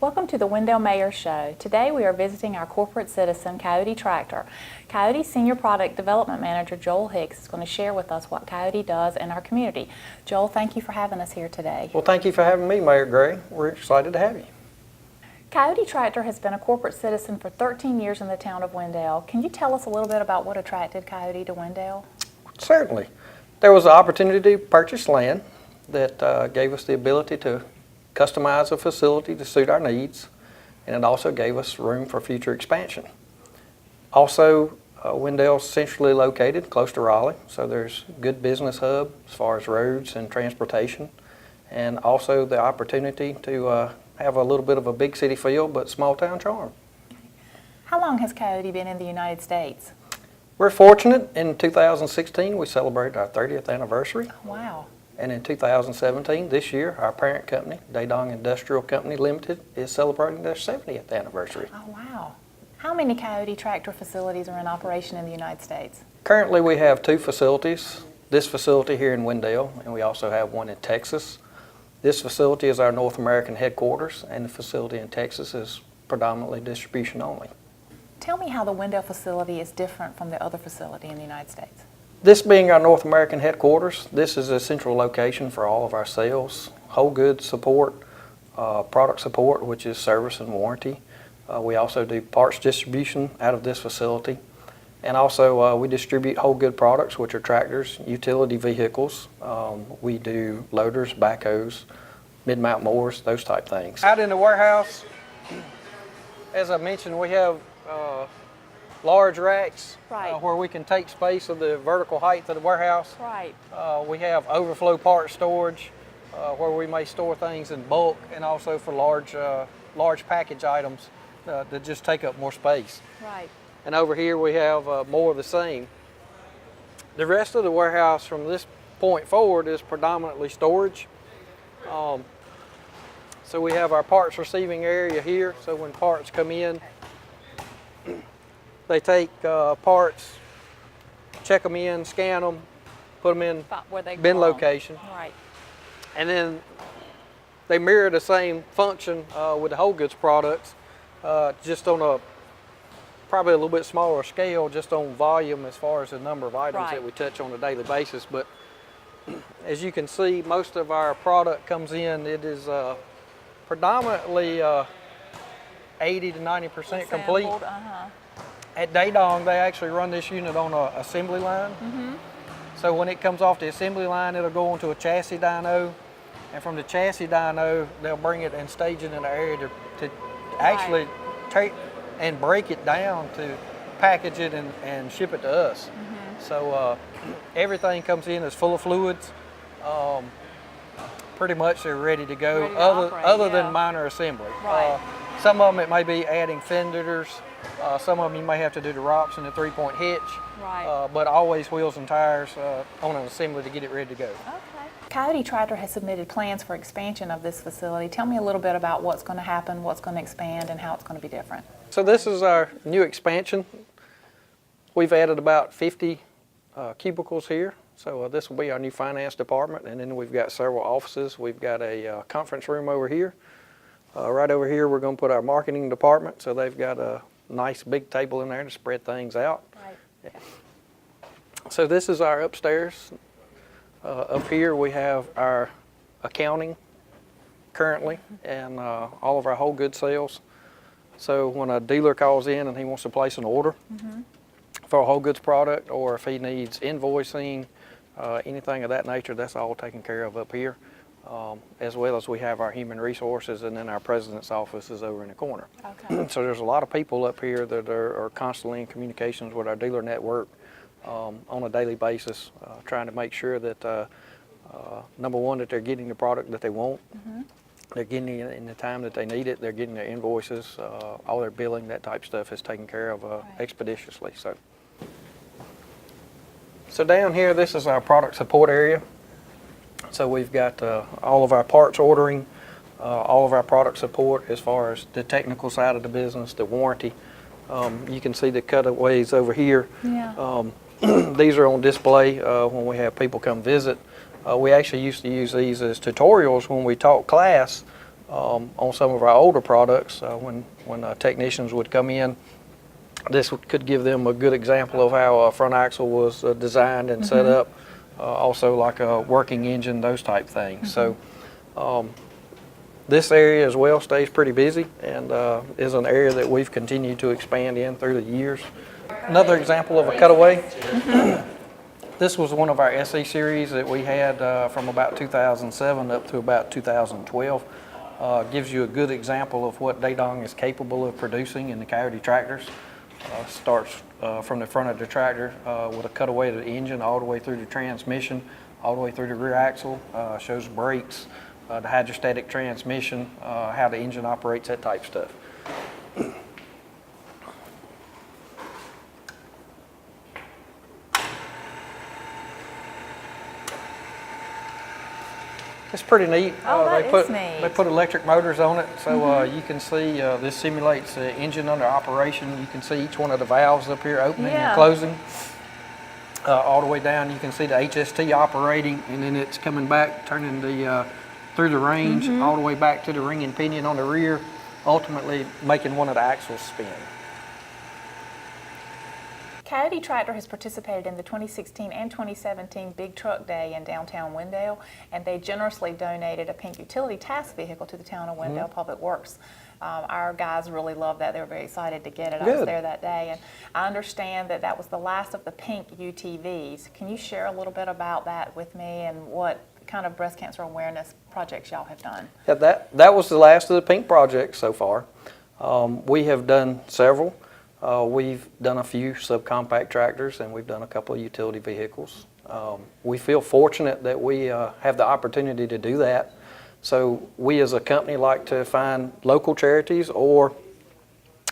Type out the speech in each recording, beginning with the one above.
Welcome to the Wendell Mayor Show. Today we are visiting our corporate citizen, Kioti Tractor. Kioti Senior Product Development Manager Joel Hicks is going to share with us what Kioti does in our community. Joel, thank you for having us here today. Well, thank you for having me, Mayor Gray. We're excited to have you. Kioti Tractor has been a corporate citizen for 13 years in the town of Wendell. Can you tell us a little bit about what attracted Kioti to Wendell? Certainly. There was an opportunity to purchase land that gave us the ability to customize a facility to suit our needs, and it also gave us room for future expansion. Also, Wendell's centrally located, close to Raleigh, so there's a good business hub as far as roads and transportation, and also the opportunity to have a little bit of a big city feel, but small town charm. How long has Kioti been in the United States? We're fortunate. In 2016, we celebrated our 30th anniversary. Wow. And in 2017, this year, our parent company, Dadong Industrial Company Limited, is celebrating their 70th anniversary. Oh, wow. How many Kioti Tractor facilities are in operation in the United States? Currently, we have 2 facilities. This facility here in Wendell, and we also have one in Texas. This facility is our North American headquarters, and the facility in Texas is predominantly distribution only. Tell me how the Wendell facility is different from the other facility in the United States. This being our North American headquarters, this is a central location for all of our sales, whole goods support, product support, which is service and warranty. We also do parts distribution out of this facility. And also we distribute whole good products, which are tractors, utility vehicles. We do loaders, backhoes, mid-mount mowers, those type things. Out in the warehouse, as I mentioned, we have large racks, right, where we can take space of the vertical height of the warehouse. Right. We have overflow part storage where we may store things in bulk, and also for large package items that just take up more space. Right. And over here we have more of the same. The rest of the warehouse from this point forward is predominantly storage. So we have our parts receiving area here, so when parts come in, they take parts, check them in, scan them, put them in bin location. Right. And then they mirror the same function with the whole goods products, just on a probably a little bit smaller scale, just on volume as far as the number of items that we touch on a daily basis. But as you can see, most of our product comes in, it is predominantly 80 to 90% complete. At Dadong, they actually run this unit on an assembly line. So when it comes off the assembly line, it'll go onto a chassis dyno, and from the chassis dyno, they'll bring it and stage it in an area to actually take and break it down to package it and ship it to us. So everything comes in as full of fluids. Pretty much they're ready to go, other than minor assembly. Right. Some of them it may be adding fenders. Some of them you may have to do the ROPS and the 3-point hitch, but always wheels and tires on an assembly to get it ready to go. Okay. Kioti Tractor has submitted plans for expansion of this facility. Tell me a little bit about what's going to happen, what's going to expand, and how it's going to be different. So this is our new expansion. We've added about 50 cubicles here. So this will be our new finance department, and then we've got several offices. We've got a conference room over here. Right over here we're going to put our marketing department, so they've got a nice big table in there to spread things out. Right. Yeah. So this is our upstairs. Up here we have our accounting currently, and all of our whole goods sales. So when a dealer calls in and he wants to place an order for a whole goods product, or if he needs invoicing, anything of that nature, that's all taken care of up here. As well as we have our human resources, and then our president's office is over in the corner. Okay. So there's a lot of people up here that are constantly in communications with our dealer network on a daily basis, trying to make sure that number one, that they're getting the product that they want, they're getting it in the time that they need it, they're getting their invoices, all their billing, that type stuff is taken care of expeditiously. So down here, this is our product support area. So we've got all of our parts ordering, all of our product support as far as the technical side of the business, the warranty. You can see the cutaways over here. Yeah. These are on display when we have people come visit. We actually used to use these as tutorials when we taught class on some of our older products when technicians would come in. This could give them a good example of how a front axle was designed and set up, also like a working engine, those type things. So this area as well stays pretty busy and is an area that we've continued to expand in through the years. Another example of a cutaway. This was one of our SE series that we had from about 2007 up to about 2012. Gives you a good example of what Dadong is capable of producing in the Kioti tractors. Starts from the front of the tractor with a cutaway to the engine, all the way through the transmission, all the way through the rear axle, shows brakes, the hydrostatic transmission, how the engine operates, that type stuff. It's pretty neat. They put electric motors on it, so you can see this simulates the engine under operation. You can see each one of the valves up here opening and closing. All the way down, you can see the HST operating, and then it's coming back, turning the through the range, all the way back to the ring and pinion on the rear, ultimately making one of the axles spin. Kioti Tractor has participated in the 2016 and 2017 Big Truck Day in downtown Wendell, and they generously donated a pink utility task vehicle to the town of Wendell Public Works. Our guys really loved that. They were very excited to get it. I was there that day, and I understand that that was the last of the pink UTVs. Can you share a little bit about that with me and what kind of breast cancer awareness projects y'all have done? Yeah, that was the last of the pink projects so far. We have done several. We've done a few subcompact tractors, and we've done a couple of utility vehicles. We feel fortunate that we have the opportunity to do that. So we as a company like to find local charities or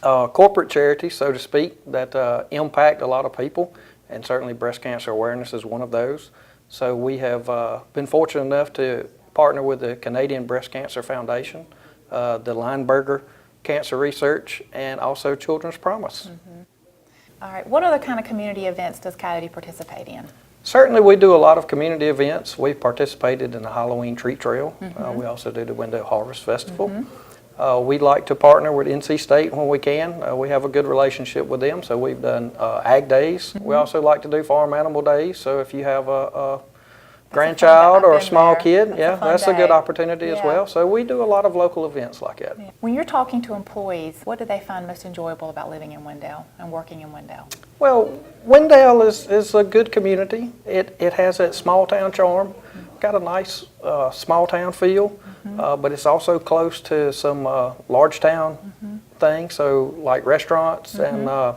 corporate charities, so to speak, that impact a lot of people, and certainly breast cancer awareness is one of those. So we have been fortunate enough to partner with the Canadian Breast Cancer Foundation, the Lineberger Cancer Research, and also Children's Promise. All right, what other kind of community events does Kioti participate in? Certainly we do a lot of community events. We've participated in the Halloween Treat Trail. We also do the Wendell Harvest Festival. We like to partner with NC State when we can. We have a good relationship with them, so we've done Ag Days. We also like to do Farm Animal Days, so if you have a grandchild or a small kid, that's a good opportunity as well. So we do a lot of local events like that. When you're talking to employees, what do they find most enjoyable about living in Wendell and working in Wendell? Well, Wendell is a good community. It has that small town charm, got a nice small town feel, but it's also close to some large town things, so like restaurants and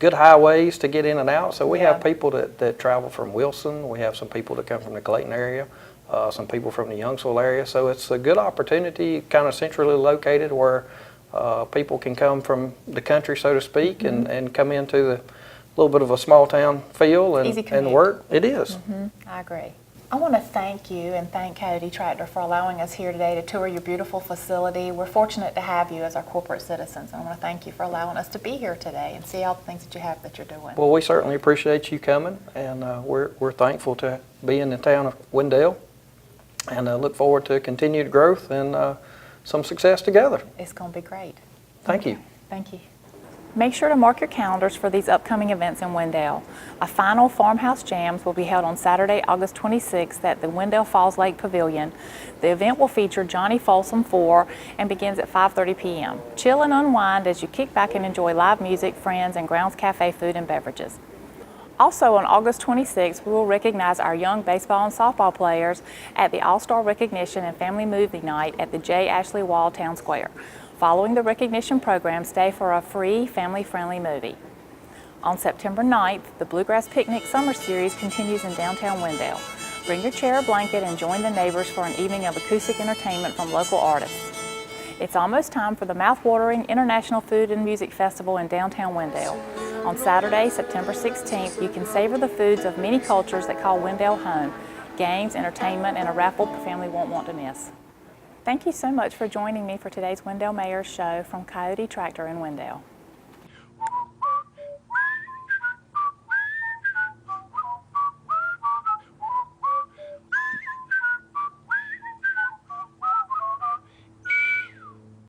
good highways to get in and out. So we have people that travel from Wilson. We have some people that come from the Clayton area, some people from the Youngsville area. So it's a good opportunity, kind of centrally located, where people can come from the country, so to speak, and come into the little bit of a small town feel and work. It is. I agree. I want to thank you and thank Kioti Tractor for allowing us here today to tour your beautiful facility. We're fortunate to have you as our corporate citizens, and I want to thank you for allowing us to be here today and see all the things that you have that you're doing. Well, we certainly appreciate you coming, and we're thankful to be in the town of Wendell, and look forward to continued growth and some success together. It's going to be great. Thank you. Thank you. Make sure to mark your calendars for these upcoming events in Wendell. A final Farmhouse Jams will be held on Saturday, August 26th at the Wendell Falls Lake Pavilion. The event will feature Johnny Folsom 4 and begins at 5:30 p.m. Chill and unwind as you kick back and enjoy live music, friends, and Grounds Cafe food and beverages. Also on August 26th, we will recognize our young baseball and softball players at the All-Star Recognition and Family Movie Night at the J. Ashley Wall Town Square. Following the recognition program, stay for a free, family-friendly movie. On September 9th, the Bluegrass Picnic Summer Series continues in downtown Wendell. Bring your chair or blanket and join the neighbors for an evening of acoustic entertainment from local artists. It's almost time for the mouth-watering International Food and Music Festival in downtown Wendell. On Saturday, September 16th, you can savor the foods of many cultures that call Wendell home. Games, entertainment, and a raffle the family won't want to miss. Thank you so much for joining me for today's Wendell Mayor's Show from Kioti Tractor in Wendell.